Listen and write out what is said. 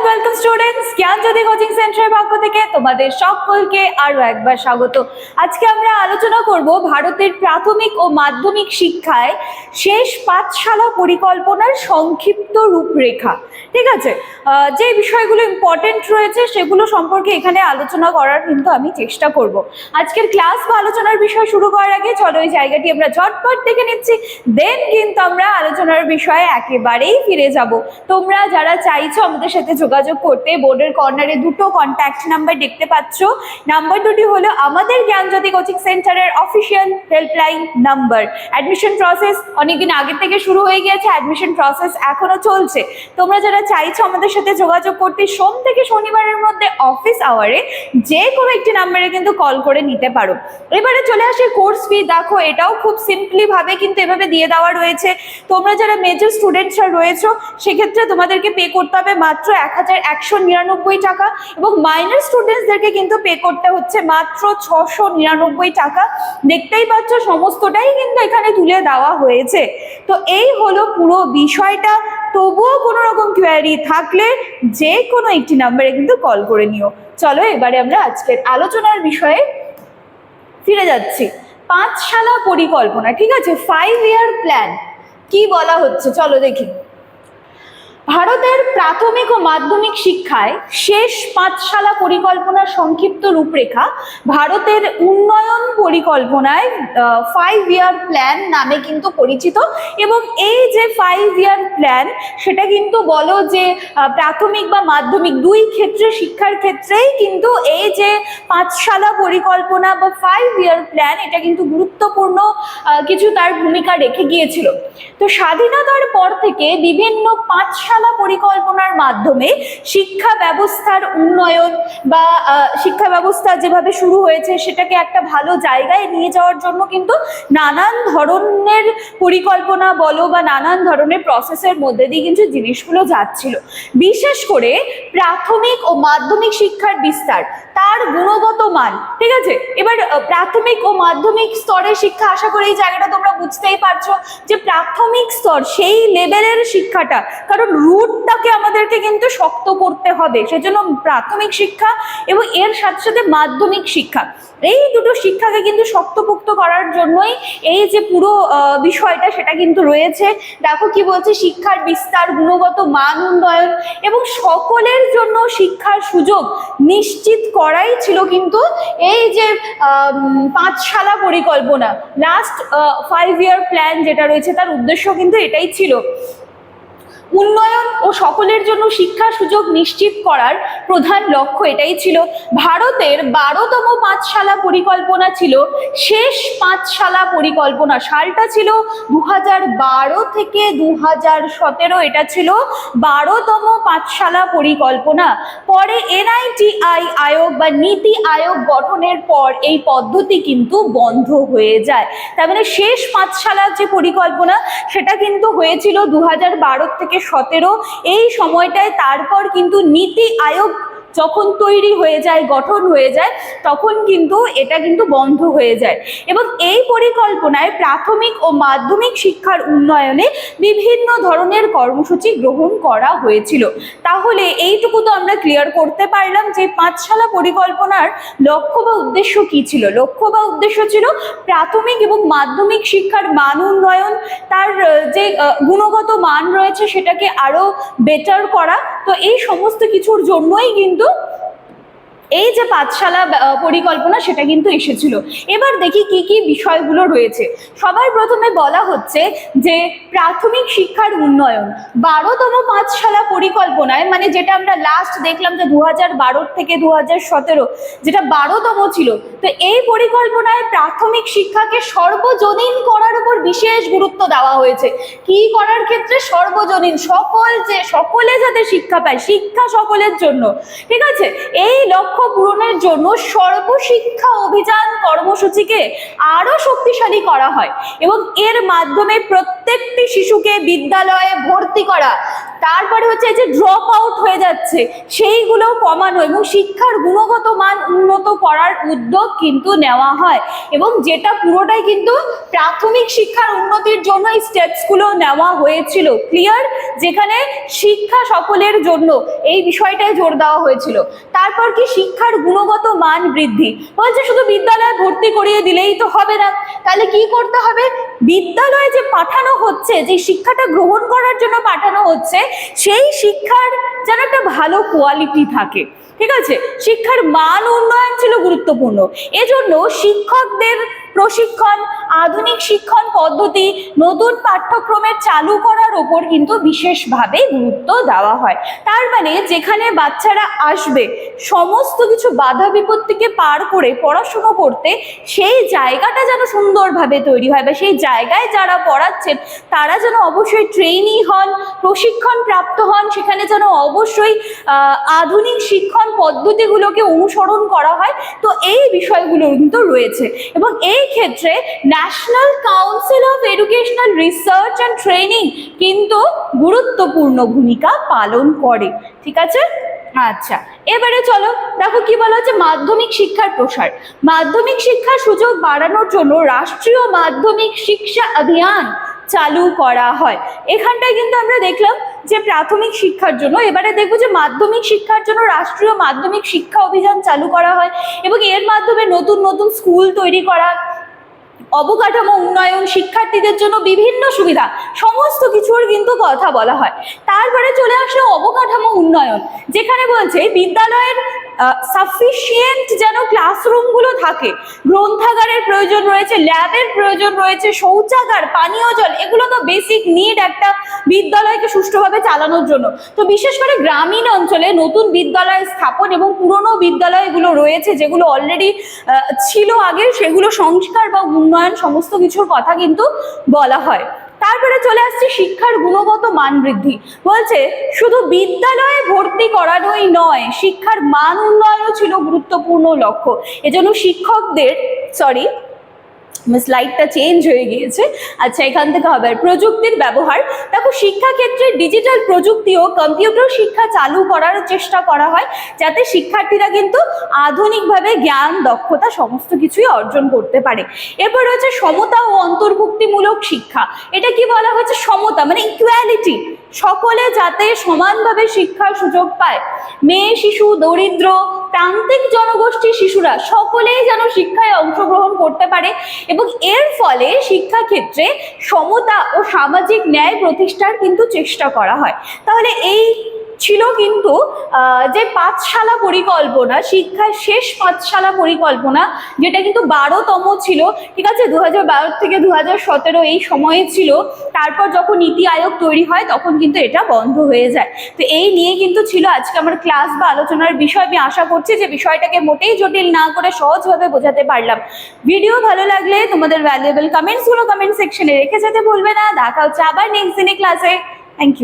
Welcome students, জ্ঞানজ্যোতি coaching সেন্টারের পক্ষ থেকে তোমাদের সকলকে আরো একবার স্বাগত। আজকে আমরা আলোচনা করব ভারতের প্রাথমিক ও মাধ্যমিক শিক্ষায় শেষ পাঠশালা পরিকল্পনার সংক্ষিপ্ত রূপরেখা। ঠিক আছে, যে বিষয়গুলো ইম্পর্টেন্ট রয়েছে সেগুলো সম্পর্কে এখানে আলোচনা করার কিন্তু আমি চেষ্টা করব। আজকের ক্লাস বা আলোচনার বিষয় শুরু করার আগে চলো এই জায়গাটি আমরা ঝটপট দেখে নিচ্ছি, দেন কিন্তু আমরা আলোচনার বিষয়ে একেবারেই ফিরে যাব। তোমরা যারা চাইছো আমাদের সাথে যোগাযোগ করতে, বোর্ডের কর্নারে দুটো কন্ট্যাক্ট নাম্বার দেখতে পাচ্ছ। নাম্বার দুটি হলো আমাদের জ্ঞানজ্যোতি কোচিং সেন্টারের official helpline number. Admission process অনেকদিন আগে থেকে শুরু হয়ে গিয়েছে, অ্যাডমিশন প্রসেস এখনো চলছে। তোমরা যারা চাইছো আমাদের সাথে যোগাযোগ করতে, সোম থেকে শনিবারের মধ্যে অফিস আওয়ারে যে কোনো একটি নাম্বারে কিন্তু কল করে নিতে পারো। এবারে চলে আসে কোর্স ফি। দেখো, এটাও খুব সিম্পলি ভাবে কিন্তু এভাবে দিয়ে দেওয়া রয়েছে। তোমরা যারা মেজর স্টুডেন্টসরা রয়েছো সেক্ষেত্রে তোমাদেরকে পে করতে হবে মাত্র 1199 টাকা, এবং মাইনর স্টুডেন্টসদেরকে কিন্তু পে করতে হচ্ছে মাত্র 699 টাকা। দেখতেই পাচ্ছ সমস্তটাই কিন্তু এখানে তুলে দেওয়া হয়েছে। তো এই হলো পুরো বিষয়টা। তবুও কোনো রকম কোয়ারি থাকলে যে কোনো একটি নাম্বারে কিন্তু কল করে নিও। চলো এবারে আমরা আজকের আলোচনার বিষয়ে ফিরে যাচ্ছি। পাঠশালা পরিকল্পনা, ঠিক আছে, 5 ইয়ার প্ল্যান কি বলা হচ্ছে চলো দেখি। ভারতের প্রাথমিক ও মাধ্যমিক শিক্ষায় শেষ পাঠশালা পরিকল্পনার সংক্ষিপ্ত রূপরেখা ভারতের উন্নয়ন পরিকল্পনায় 5 ইয়ার প্ল্যান নামে কিন্তু পরিচিত। এবং এই যে 5 ইয়ার প্ল্যান সেটা কিন্তু বলো যে প্রাথমিক বা মাধ্যমিক দুই ক্ষেত্রে, শিক্ষার ক্ষেত্রেই কিন্তু এই যে পাঠশালা পরিকল্পনা বা 5 ইয়ার প্ল্যান এটা কিন্তু গুরুত্বপূর্ণ কিছু তার ভূমিকা রেখে গিয়েছিল। তো স্বাধীনতার পর থেকে বিভিন্ন পাঠশালা পরিকল্পনার মাধ্যমে শিক্ষা ব্যবস্থার উন্নয়ন বা শিক্ষা ব্যবস্থা যেভাবে শুরু হয়েছে সেটাকে একটা ভালো জায়গায় নিয়ে যাওয়ার জন্য কিন্তু নানান ধরনের পরিকল্পনা বলো বা নানান ধরনের প্রসেসের মধ্যে দিয়ে কিন্তু জিনিসগুলো যাচ্ছিল। বিশেষ করে প্রাথমিক ও মাধ্যমিক শিক্ষার বিস্তার, তার গুণগত মান, ঠিক আছে। এবার প্রাথমিক ও মাধ্যমিক স্তরের শিক্ষা, আশা করি এই জায়গাটা তোমরা বুঝতেই পারছো যে প্রাথমিক স্তর সেই লেভেলের শিক্ষাটা, কারণ রুটটাকে আমাদেরকে কিন্তু শক্ত করতে হবে, সেজন্য প্রাথমিক শিক্ষা এবং এর সাথে সাথে মাধ্যমিক শিক্ষা, এই দুটো শিক্ষাকে কিন্তু শক্তপোক্ত করার জন্যই এই যে পুরো বিষয়টা সেটা কিন্তু রয়েছে। দেখো কি বলছে, শিক্ষার বিস্তার, গুণগত মান উন্নয়ন এবং সকলের জন্য শিক্ষার সুযোগ নিশ্চিত করাই ছিল কিন্তু এই যে পাঠশালা পরিকল্পনা, লাস্ট 5 ইয়ার প্ল্যান যেটা রয়েছে তার উদ্দেশ্য কিন্তু এটাই ছিল। উন্নয়ন ও সকলের জন্য শিক্ষার সুযোগ নিশ্চিত করার প্রধান লক্ষ্য এটাই ছিল। ভারতের 12তম পাঠশালা পরিকল্পনা ছিল শেষ পাঠশালা পরিকল্পনা। সালটা ছিল 2012 থেকে 2017, এটা ছিল 12তম পাঠশালা পরিকল্পনা। পরে NITI আয়োগ বা নীতি আয়োগ গঠনের পর এই পদ্ধতি কিন্তু বন্ধ হয়ে যায়। তার মানে শেষ পাঠশালার যে পরিকল্পনা সেটা কিন্তু হয়েছিল 2012 থেকে 2017, এই সময়টায়। তারপর কিন্তু নীতি আয়োগ যখন তৈরি হয়ে যায়, গঠন হয়ে যায়, তখন কিন্তু এটা কিন্তু বন্ধ হয়ে যায়। এবং এই পরিকল্পনায় প্রাথমিক ও মাধ্যমিক শিক্ষার উন্নয়নে বিভিন্ন ধরনের কর্মসূচি গ্রহণ করা হয়েছিল। তাহলে এইটুকু তো আমরা ক্লিয়ার করতে পারলাম যে পাঠশালা পরিকল্পনার লক্ষ্য বা উদ্দেশ্য কি ছিল। লক্ষ্য বা উদ্দেশ্য ছিল প্রাথমিক এবং মাধ্যমিক শিক্ষার মান উন্নয়ন, তার যে গুণগত মান রয়েছে সেটাকে আরো বেটার করা। তো এই সমস্ত কিছুর জন্যই কিন্তু এই যে পাঠশালা পরিকল্পনা সেটা কিন্তু এসেছিল। এবার দেখি কি কি বিষয়গুলো রয়েছে। সবার প্রথমে বলা হচ্ছে যে প্রাথমিক শিক্ষার উন্নয়ন 12তম পাঠশালা পরিকল্পনায়, মানে যেটা আমরা লাস্ট দেখলাম যে 2012 থেকে 2017 যেটা 12তম ছিল, তো এই পরিকল্পনায় প্রাথমিক শিক্ষাকে সর্বজনীন করার উপর বিশেষ গুরুত্ব দেওয়া হয়েছে। কি করার ক্ষেত্রে? সর্বজনীন, সকলে যাতে শিক্ষা পায়, শিক্ষা সকলের জন্য, ঠিক আছে, এই লক্ষ্য লক্ষ্য পূরণের জন্য সর্বশিক্ষা অভিযান কর্মসূচিকে আরো শক্তিশালী করা হয় এবং এর মাধ্যমে প্রত্যেকটি শিশুকে বিদ্যালয়ে ভর্তি করা, তারপরে হচ্ছে যে ড্রপ আউট হয়ে যাচ্ছে সেইগুলো কমানো এবং শিক্ষার গুণগত মান উন্নত করার উদ্যোগ কিন্তু নেওয়া হয় এবং যেটা পুরোটাই কিন্তু প্রাথমিক শিক্ষার উন্নতির জন্য এই স্টেপসগুলো নেওয়া হয়েছিল। ক্লিয়ার? যেখানে শিক্ষা সকলের জন্য এই বিষয়টাই জোর দেওয়া হয়েছিল। তারপর কি শিক্ষার গুণগত মান বৃদ্ধি, বলছে শুধু বিদ্যালয়ে ভর্তি করিয়ে দিলেই তো হবে না, তাহলে কি করতে হবে? বিদ্যালয়ে যে পাঠানো হচ্ছে, যে শিক্ষাটা গ্রহণ করার জন্য পাঠানো হচ্ছে, সেই শিক্ষার যেন একটা ভালো কোয়ালিটি থাকে। ঠিক আছে, শিক্ষার মান উন্নয়ন ছিল গুরুত্বপূর্ণ। এজন্য শিক্ষকদের প্রশিক্ষণ, আধুনিক শিক্ষণ পদ্ধতি, নতুন পাঠ্যক্রমের চালু করার ওপর কিন্তু বিশেষভাবে গুরুত্ব দেওয়া হয়। তার মানে যেখানে বাচ্চারা আসবে সমস্ত কিছু বাধা বিপত্তিকে পার করে পড়াশুনো করতে, সেই জায়গাটা যেন সুন্দরভাবে তৈরি হয় বা সেই জায়গায় যারা পড়াচ্ছেন তারা যেন অবশ্যই ট্রেইনি হন, প্রশিক্ষণ প্রাপ্ত হন, সেখানে যেন অবশ্যই আধুনিক শিক্ষণ পদ্ধতিগুলোকে অনুসরণ করা হয়। তো এই বিষয়গুলো কিন্তু রয়েছে এবং এই ক্ষেত্রে national council of educational research and training কিন্তু গুরুত্বপূর্ণ ভূমিকা পালন করে। ঠিক আছে? আচ্ছা, এবারে চলো দেখো কি বলা হচ্ছে মাধ্যমিক শিক্ষার প্রসার। মাধ্যমিক শিক্ষার সুযোগ বাড়ানোর জন্য রাষ্ট্রীয় মাধ্যমিক শিক্ষা অভিযান চালু করা হয়। এখানটায় কিন্তু আমরা দেখলাম যে প্রাথমিক শিক্ষার জন্য, এবারে দেখবো যে মাধ্যমিক শিক্ষার জন্য রাষ্ট্রীয় মাধ্যমিক শিক্ষা অভিযান চালু করা হয় এবং এর মাধ্যমে নতুন নতুন স্কুল তৈরি করা, অবকাঠামো উন্নয়ন, শিক্ষার্থীদের জন্য বিভিন্ন সুবিধা, সমস্ত কিছুর কিন্তু কথা বলা হয়। তারপরে চলে আসলো অবকাঠামো উন্নয়ন, যেখানে বলছে বিদ্যালয়ের সাফিসিয়েন্ট যেন ক্লাসরুমগুলো থাকে, গ্রন্থাগারের প্রয়োজন রয়েছে, ল্যাবের প্রয়োজন রয়েছে, শৌচাগার, পানীয় জল, এগুলো তো বেসিক নিড একটা বিদ্যালয়কে সুষ্ঠুভাবে চালানোর জন্য। তো বিশেষ করে গ্রামীণ অঞ্চলে নতুন বিদ্যালয় স্থাপন এবং পুরনো বিদ্যালয়গুলো রয়েছে যেগুলো অলরেডি ছিল আগে, সেগুলো সংস্কার বা উন্নয়ন সমস্ত কিছুর কথা কিন্তু বলা হয়। তারপরে চলে আসছে শিক্ষার গুণগত মান বৃদ্ধি। বলছে শুধু বিদ্যালয়ে ভর্তি করানোই নয়, শিক্ষার মান উন্নয়নও ছিল গুরুত্বপূর্ণ লক্ষ্য। এজন্য শিক্ষকদের স্লাইডটা চেঞ্জ হয়ে গিয়েছে। আচ্ছা, এখান থেকে হবে প্রযুক্তির ব্যবহার। দেখো শিক্ষাক্ষেত্রে ডিজিটাল প্রযুক্তি ও কম্পিউটার শিক্ষা চালু করার চেষ্টা করা হয় যাতে শিক্ষার্থীরা কিন্তু আধুনিকভাবে জ্ঞান, দক্ষতা সমস্ত কিছুই অর্জন করতে পারে। এরপর রয়েছে সমতা ও অন্তর্ভুক্তিমূলক শিক্ষা। এটা কি বলা হয়েছে? সমতা মানে ইকুয়ালিটি, সকলে যাতে সমানভাবে শিক্ষার সুযোগ পায়। মেয়ে, শিশু, দরিদ্র, প্রান্তিক জনগোষ্ঠীর শিশুরা সকলেই যেন শিক্ষায় অংশগ্রহণ করতে পারে এবং এর ফলে শিক্ষাক্ষেত্রে সমতা ও সামাজিক ন্যায় প্রতিষ্ঠার কিন্তু চেষ্টা করা হয়। তাহলে এই ছিল কিন্তু যে পাঠশালা পরিকল্পনা, শিক্ষার শেষ পাঠশালা পরিকল্পনা, যেটা কিন্তু 12তম ছিল। ঠিক আছে, 2012 থেকে 2017 এই সময়ে ছিল। তারপর যখন নীতি আয়োগ তৈরি হয় তখন কিন্তু এটা বন্ধ হয়ে যায়। তো এই নিয়ে কিন্তু ছিল আজকে আমার ক্লাস বা আলোচনার বিষয়। আমি আশা করছি যে বিষয়টাকে মোটেই জটিল না করে সহজভাবে বোঝাতে পারলাম। ভিডিও ভালো লাগলে তোমাদের ভ্যালুয়েবল কমেন্টসগুলো কমেন্ট সেকশনে রেখে যেতে ভুলবে না। দেখা হচ্ছে আবার নেক্সট দিনে ক্লাসে। Thank you.